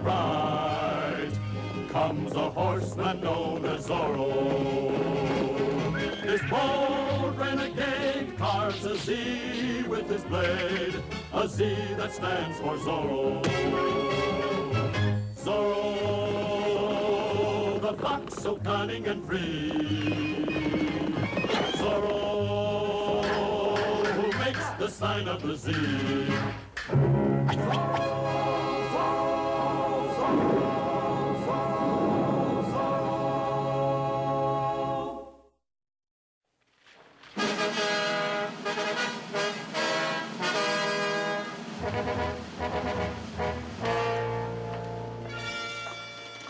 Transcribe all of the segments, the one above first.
bright comes a horseman known as Zorro. This bold renegade carves a Z with his blade, a Z that stands for Zorro. Zorro, the fox so cunning and free. Zorro, who makes the sign of the Z.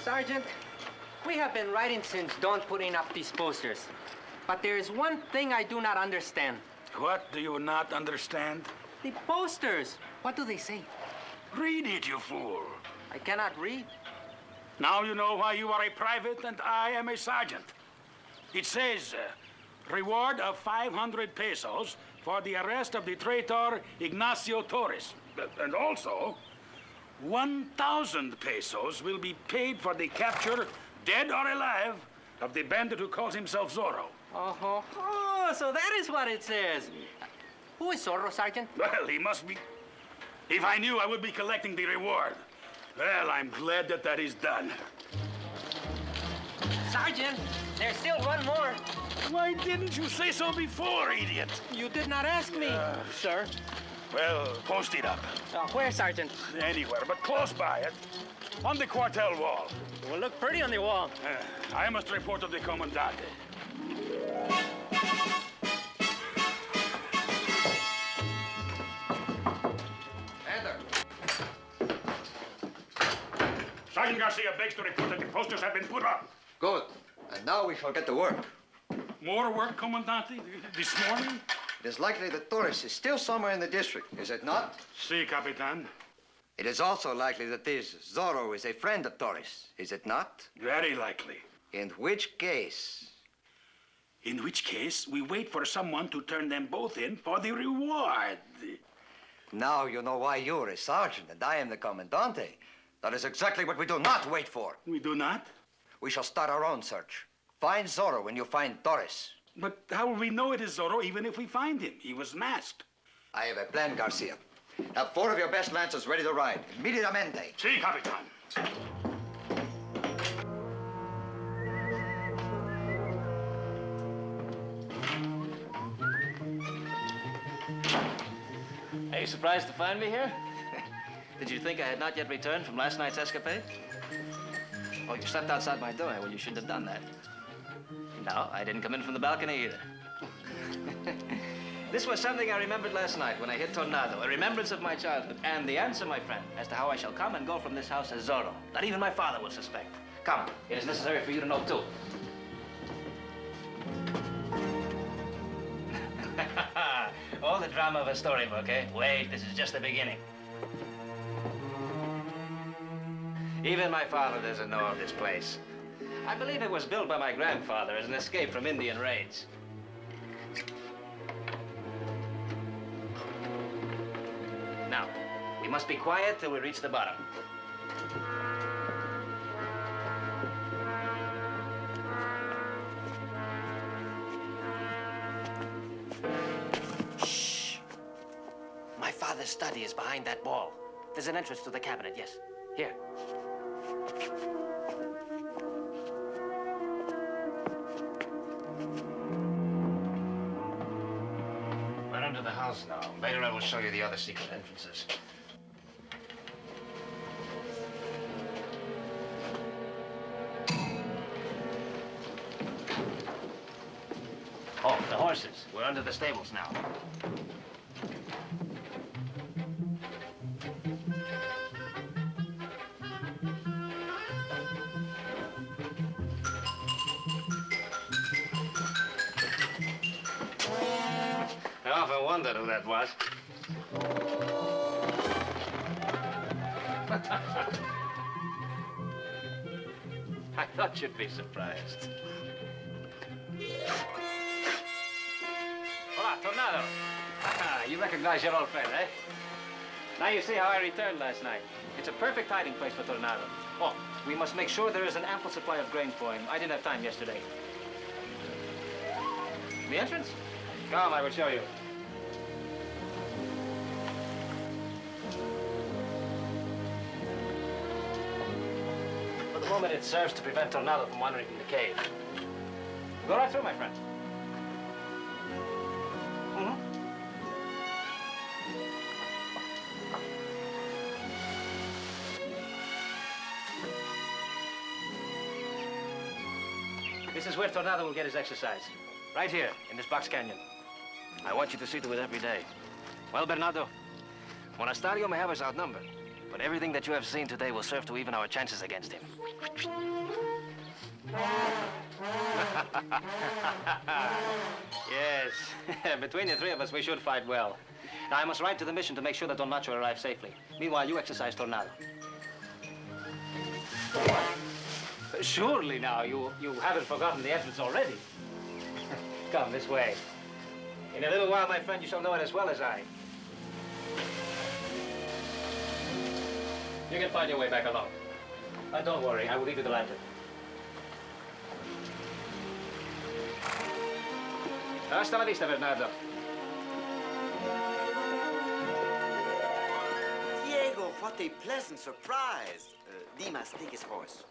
Sergeant, we have been writing since dawn putting up these posters. But there is one thing I do not understand. What do you not understand? The posters. What do they say? Read it, you fool. I cannot read. Now you know why you are a private and I am a sergeant. It says, reward of 500 pesos for the arrest of the traitor Ignacio Torres. And also, 1,000 pesos will be paid for the capture, dead or alive, of the bandit who calls himself Zorro. Oh, so that is what it says. Who is Zorro, Sergeant? Well, he must be... If I knew, I would be collecting the reward. Well, I'm glad that that is done. Sergeant, there's still one more. Why didn't you say so before, idiot? You did not ask me, sir. Well, post it up. Where, Sergeant? Anywhere, but close by it. On the quartel wall. It will look pretty on the wall. I must report to the Commandante. Enter. Sergeant Garcia begs to report that the posters have been put up. Good. And now we shall get to work. More work, Commandante? This morning? It is likely that Torres is still somewhere in the district, is it not? Si, Capitan. It is also likely that this Zorro is a friend of Torres, is it not? Very likely. In which case? In which case, we wait for someone to turn them both in for the reward. Now you know why you're a sergeant and I am the Commandante. That is exactly what we do not wait for. We do not? We shall start our own search. Find Zorro when you find Torres. But how will we know it is Zorro even if we find him? He was masked. I have a plan, Garcia. Have 4 of your best lancers ready to ride. Immediatamente. Si, Capitan. Are you surprised to find me here? Did you think I had not yet returned from last night's escapade? Oh, you stepped outside my door. Well, you shouldn't have done that. No, I didn't come in from the balcony either. This was something I remembered last night when I hit Tornado, a remembrance of my childhood, and the answer, my friend, as to how I shall come and go from this house as Zorro. Not even my father will suspect. Come, it is necessary for you to know, too. Oh, the drama of a storybook, eh? Wait, this is just the beginning. Even my father doesn't know of this place. I believe it was built by my grandfather as an escape from Indian raids. Now, we must be quiet till we reach the bottom. Shh. My father's study is behind that wall. There's an entrance to the cabinet, yes. Here. We're under the house now. Later I will show you the other secret entrances. Oh, the horses. We're under the stables now. I often wondered who that was. I thought you'd be surprised. Hola, Tornado. You recognize your old friend, eh? Now you see how I returned last night. It's a perfect hiding place for Tornado. Oh, we must make sure there is an ample supply of grain for him. I didn't have time yesterday. The entrance? Come, I will show you. For the moment, it serves to prevent Tornado from wandering from the cave. Go right through, my friend. This is where Tornado will get his exercise. Right here, in this box canyon. I want you to see to it every day. Well, Bernardo, Monastario may have us outnumbered, but everything that you have seen today will serve to even our chances against him. Yes, between the three of us, we should fight well. Now, I must ride to the mission to make sure that Don Nacho arrives safely. Meanwhile, you exercise Tornado. Surely now, you haven't forgotten the entrance already. Come this way. In a little while, my friend, you shall know it as well as I. You can find your way back alone. Don't worry, I will leave you the lantern. Hasta la vista, Bernardo. Diego, what a pleasant surprise. Dimas, take his horse.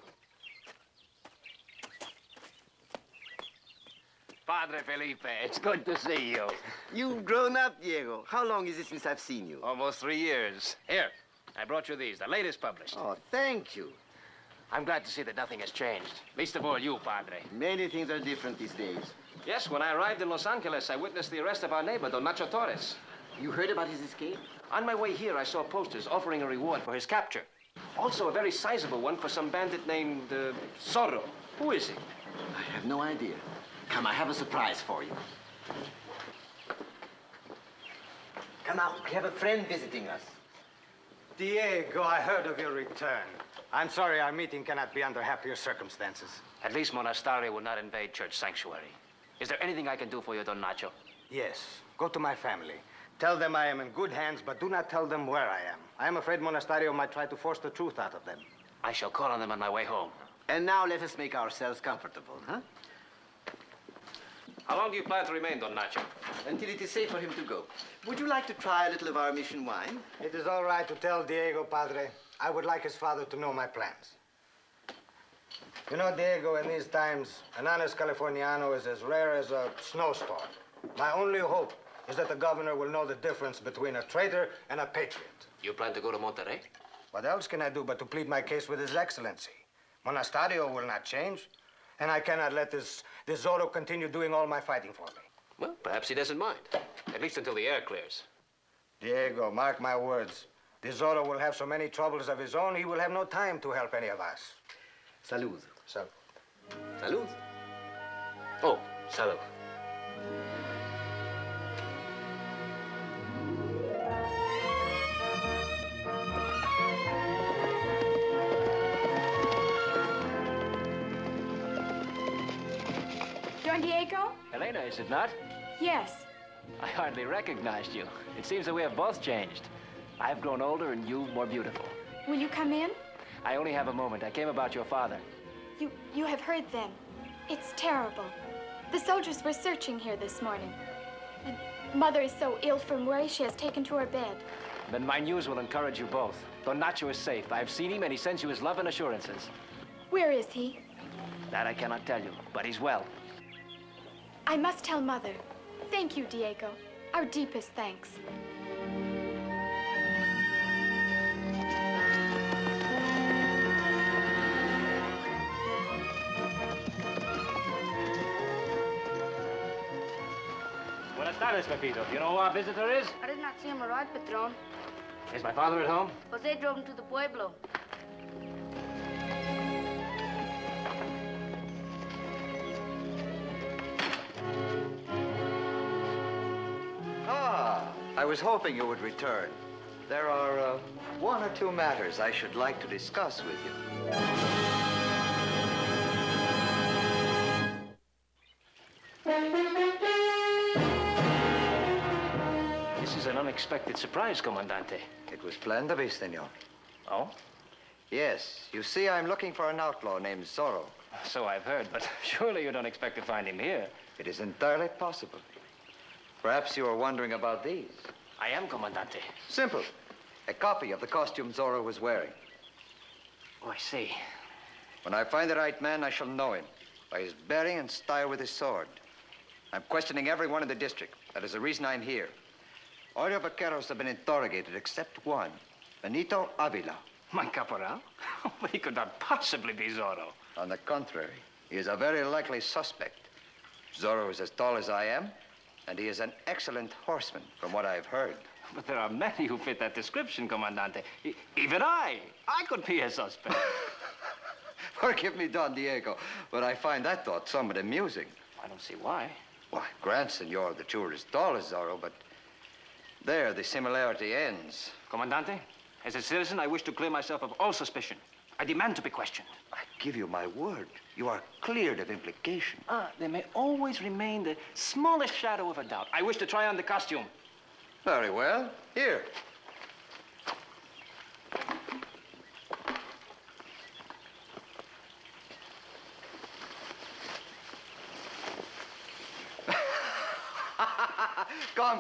Padre Felipe, it's good to see you. You've grown up, Diego. How long is it since I've seen you? Almost 3 years. Here, I brought you these, the latest published. Oh, thank you. I'm glad to see that nothing has changed. Least of all you, Padre. Many things are different these days. Yes, when I arrived in Los Angeles, I witnessed the arrest of our neighbor, Don Ignacio Torres. You heard about his escape? On my way here, I saw posters offering a reward for his capture. Also, a very sizable one for some bandit named Zorro. Who is he? I have no idea. Come, I have a surprise for you. Come out, we have a friend visiting us. Diego, I heard of your return. I'm sorry our meeting cannot be under happier circumstances. At least Monastario will not invade church sanctuary. Is there anything I can do for you, Don Nacho? Yes, go to my family. Tell them I am in good hands, but do not tell them where I am. I am afraid Monastario might try to force the truth out of them. I shall call on them on my way home. And now let us make ourselves comfortable, huh? How long do you plan to remain, Don Nacho? Until it is safe for him to go. Would you like to try a little of our mission wine? It is all right to tell Diego, Padre. I would like his father to know my plans. You know, Diego, in these times, an honest Californiano is as rare as a snowstorm. My only hope is that the governor will know the difference between a traitor and a patriot. You plan to go to Monterrey? What else can I do but to plead my case with His Excellency? Monastario will not change, and I cannot let this Zorro continue doing all my fighting for me. Well, perhaps he doesn't mind. At least until the air clears. Diego, mark my words. This Zorro will have so many troubles of his own, he will have no time to help any of us. Salud. So, Salud. Oh, salud. Don Diego? Elena, is it not? Yes. I hardly recognized you. It seems that we have both changed. I've grown older and you more beautiful. Will you come in? I only have a moment. I came about your father. You have heard then. It's terrible. The soldiers were searching here this morning. And Mother is so ill from worry she has taken to her bed. Then my news will encourage you both. Don Nacho is safe. I have seen him and he sends you his love and assurances. Where is he? That I cannot tell you, but he's well. I must tell Mother. Thank you, Diego. Our deepest thanks. Buenas tardes, Pepito. Do you know who our visitor is? I did not see him arrive, Patron. Is my father at home? Jose drove him to the pueblo. I was hoping you would return. There are one or two matters I should like to discuss with you. This is an unexpected surprise, Comandante. It was planned to be, senor. Oh? Yes. You see, I'm looking for an outlaw named Zorro. So I've heard, but surely you don't expect to find him here. It is entirely possible. Perhaps you are wondering about these. I am, Comandante. Simple. A copy of the costume Zorro was wearing. Oh, I see. When I find the right man, I shall know him by his bearing and style with his sword. I'm questioning everyone in the district. That is the reason I'm here. All your vaqueros have been interrogated except one, Benito Avila. My caporal? But he could not possibly be Zorro. On the contrary, he is a very likely suspect. Zorro is as tall as I am, and he is an excellent horseman, from what I've heard. But there are many who fit that description, Comandante. Even I could be a suspect. Forgive me, Don Diego, but I find that thought somewhat amusing. I don't see why. Why, grant, senor, that you're as tall as Zorro, but there the similarity ends. Comandante, as a citizen, I wish to clear myself of all suspicion. I demand to be questioned. I give you my word. You are cleared of implication. There may always remain the smallest shadow of a doubt. I wish to try on the costume. Very well. Here.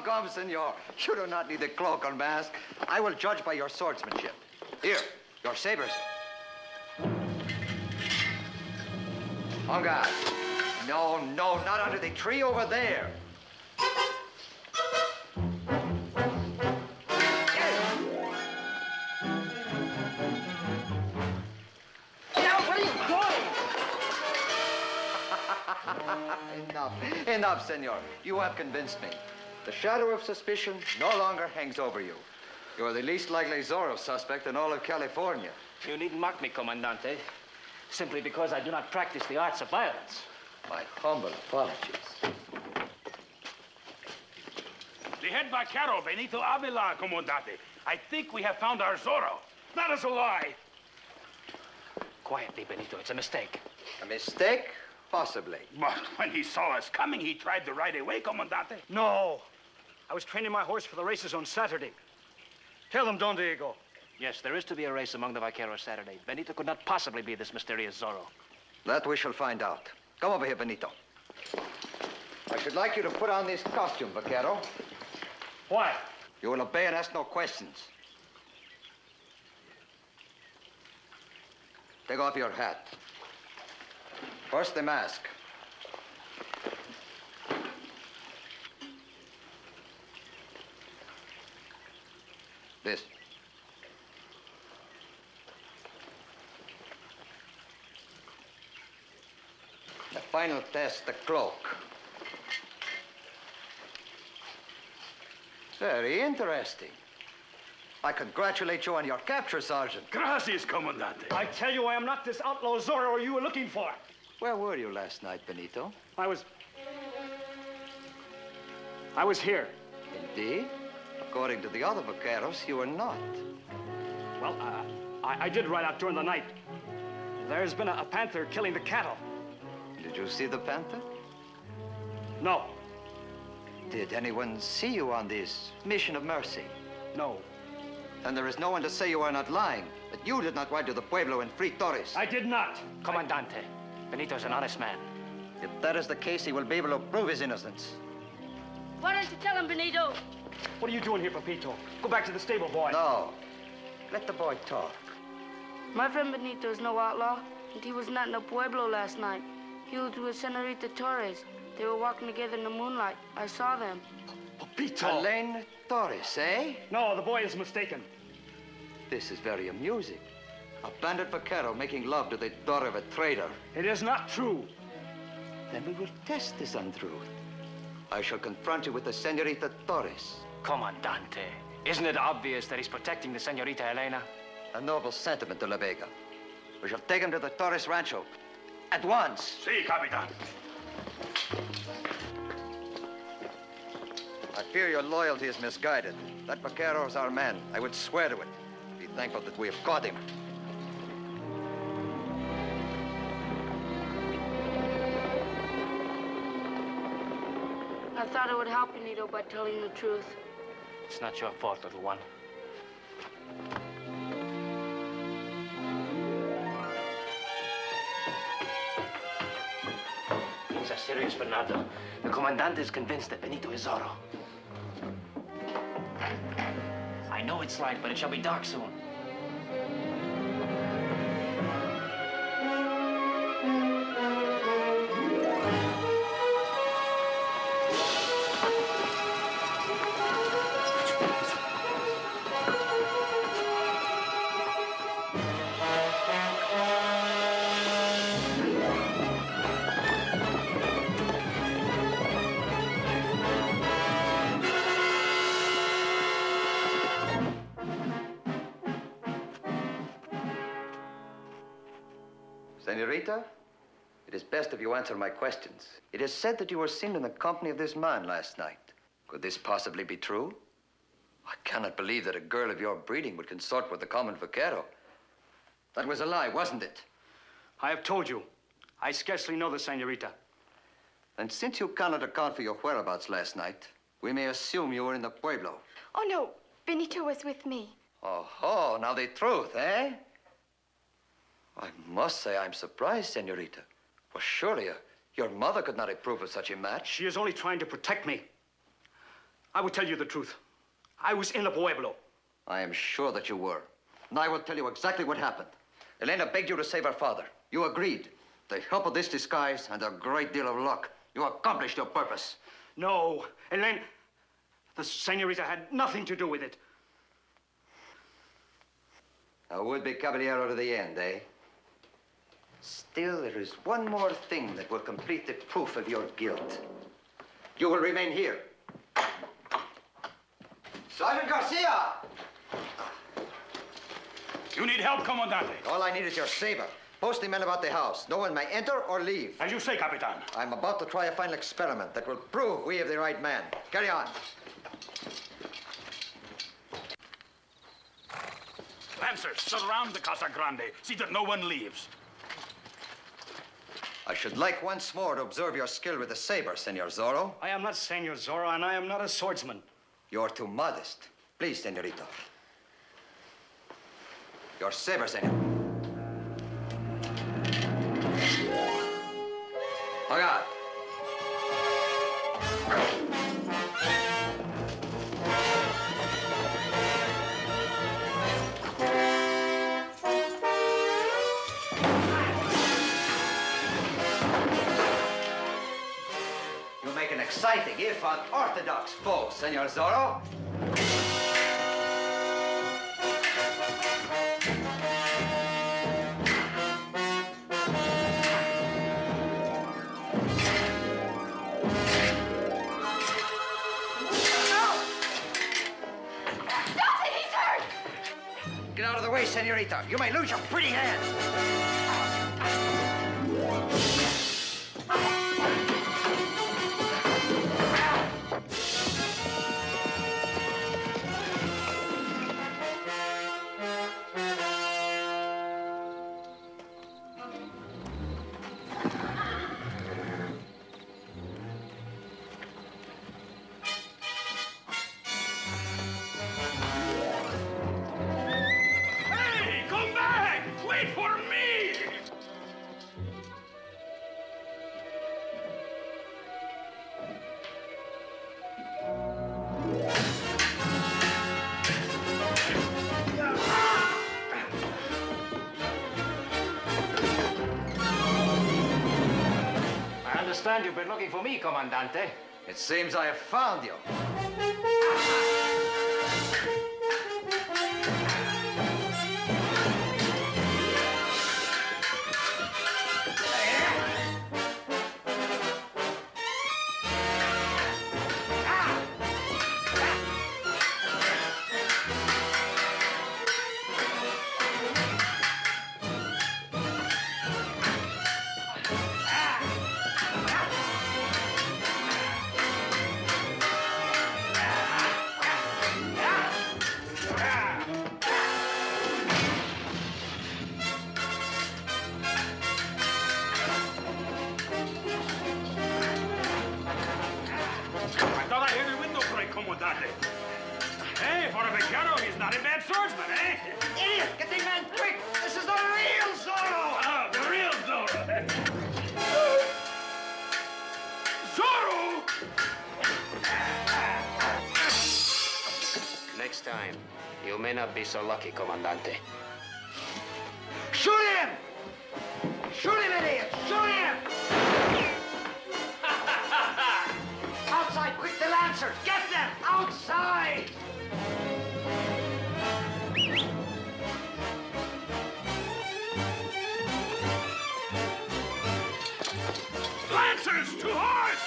Come, senor. You do not need the cloak or mask. I will judge by your swordsmanship. Here, your sabers. On guard. No, not under the tree over there. Enough, senor. You have convinced me. The shadow of suspicion no longer hangs over you. You are the least likely Zorro suspect in all of California. You needn't mock me, Comandante, simply because I do not practice the arts of violence. My humble apologies. The head vaquero, Benito Avila, Comandante. I think we have found our Zorro. That is a lie. Quietly, Benito. It's a mistake. A mistake? Possibly. But when he saw us coming, he tried to ride away, Comandante. No. I was training my horse for the races on Saturday. Tell them, Don Diego. Yes, there is to be a race among the vaqueros Saturday. Benito could not possibly be this mysterious Zorro. That we shall find out. Come over here, Benito. I should like you to put on this costume, vaquero. Why? You will obey and ask no questions. Take off your hat. First, the mask. This. The final test, the cloak. Very interesting. I congratulate you on your capture, Sergeant. Gracias, Comandante. I tell you, I am not this outlaw Zorro you were looking for. Where were you last night, Benito? I was here. Indeed? According to the other vaqueros, you were not. Well, I did ride out during the night. There's been a panther killing the cattle. Did you see the panther? No. Did anyone see you on this mission of mercy? No. Then there is no one to say you are not lying, that you did not ride to the pueblo and free Torres. I did not. Comandante, Benito's an honest man. If that is the case, he will be able to prove his innocence. Why don't you tell him, Benito? What are you doing here, Pepito? Go back to the stable, boy. No. Let the boy talk. My friend Benito is no outlaw, and he was not in the pueblo last night. He was with Señorita Torres. They were walking together in the moonlight. I saw them. Pepito! Elena Torres, eh? No, the boy is mistaken. This is very amusing. A bandit vaquero making love to the daughter of a trader. It is not true. Then we will test this untruth. I shall confront you with the Señorita Torres. Comandante, isn't it obvious that he's protecting the Señorita Elena? A noble sentiment to La Vega. We shall take him to the Torres Rancho. At once. Si, Capitan. I fear your loyalty is misguided. That vaquero is our man. I would swear to it. Be thankful that we have caught him. I thought it would help Benito by telling the truth. It's not your fault, little one. Things are serious, Bernardo. The Commandante is convinced that Benito is Zorro. I know it's light, but it shall be dark soon. Señorita, it is best if you answer my questions. It is said that you were seen in the company of this man last night. Could this possibly be true? I cannot believe that a girl of your breeding would consort with the common vaquero. That was a lie, wasn't it? I have told you. I scarcely know the señorita. And since you cannot account for your whereabouts last night, we may assume you were in the pueblo. Oh, no. Benito was with me. Oh, now the truth, eh? I must say I'm surprised, Señorita. For surely your mother could not approve of such a match. She is only trying to protect me. I will tell you the truth. I was in the pueblo. I am sure that you were. And I will tell you exactly what happened. Elena begged you to save her father. You agreed. The help of this disguise and a great deal of luck, you accomplished your purpose. No, Elena, the señorita had nothing to do with it. A would-be caballero to the end, eh? Still, there is one more thing that will complete the proof of your guilt. You will remain here. Sergeant Garcia! You need help, Commandante. All I need is your saber. Post the men about the house. No one may enter or leave. As you say, Capitan. I'm about to try a final experiment that will prove we have the right man. Carry on. Lancers, surround the Casa Grande. See that no one leaves. I should like once more to observe your skill with the saber, Senor Zorro. I am not Senor Zorro, and I am not a swordsman. You're too modest. Please, Senorita. Your saber, senor. Agad. You make an exciting, if unorthodox foe, Senor Zorro. Get out of the way, Senorita. You may lose your pretty hand. You've been looking for me, Commandante. It seems I have found you. Hey, for a vaquero, he's not a bad swordsman, eh? Idiot! Get the man quick! This is the real Zorro! Oh, the real Zorro. Zorro! Next time, you may not be so lucky, Comandante. Shoot him! Shoot him, idiot! Shoot him! Outside, quick, the Lancers! Get them! Outside! Lancers, to horse!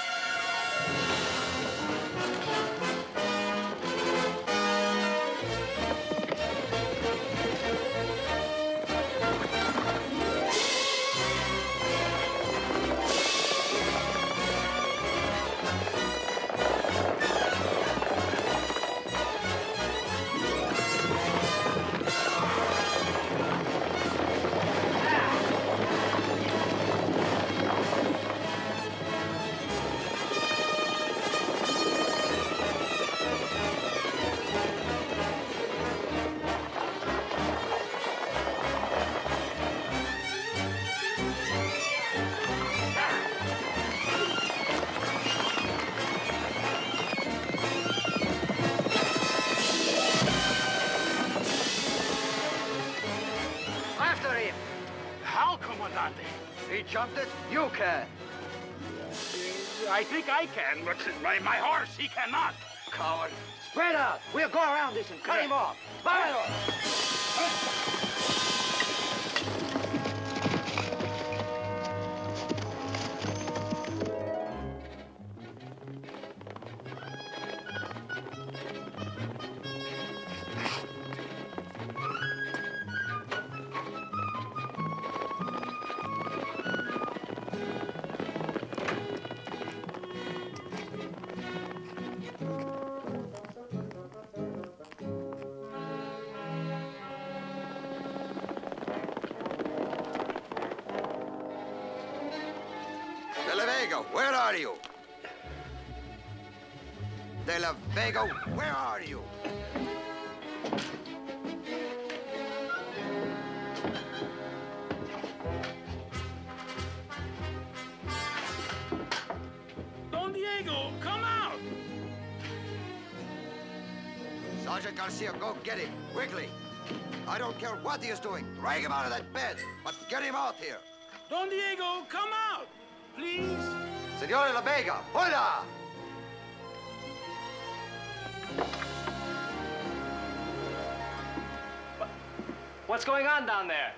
He jumped it? You can. I think I can, but my horse, he cannot. Coward. Spread out. We'll go around this and cut him off. Vámonos! Where are you? Della Vega, where are you? Don Diego, come out! Sergeant Garcia, go get him, quickly. I don't care what he is doing. Drag him out of that bed, but get him out here. Don Diego, come out, please. Senor La Vega, hola! What's going on down there?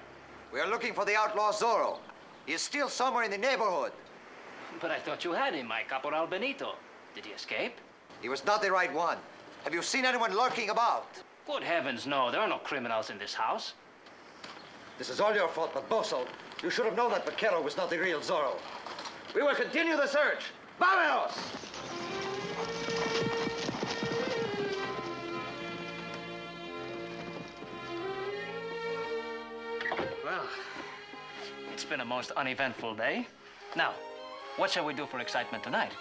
We are looking for the outlaw Zorro. He is still somewhere in the neighborhood. But I thought you had him, my Caporal Benito. Did he escape? He was not the right one. Have you seen anyone lurking about? Good heavens, no. There are no criminals in this house. This is all your fault, but Bosso, you should have known that vaquero was not the real Zorro. We will continue the search. Vámonos! Well, it's been a most uneventful day. Now, what shall we do for excitement tonight?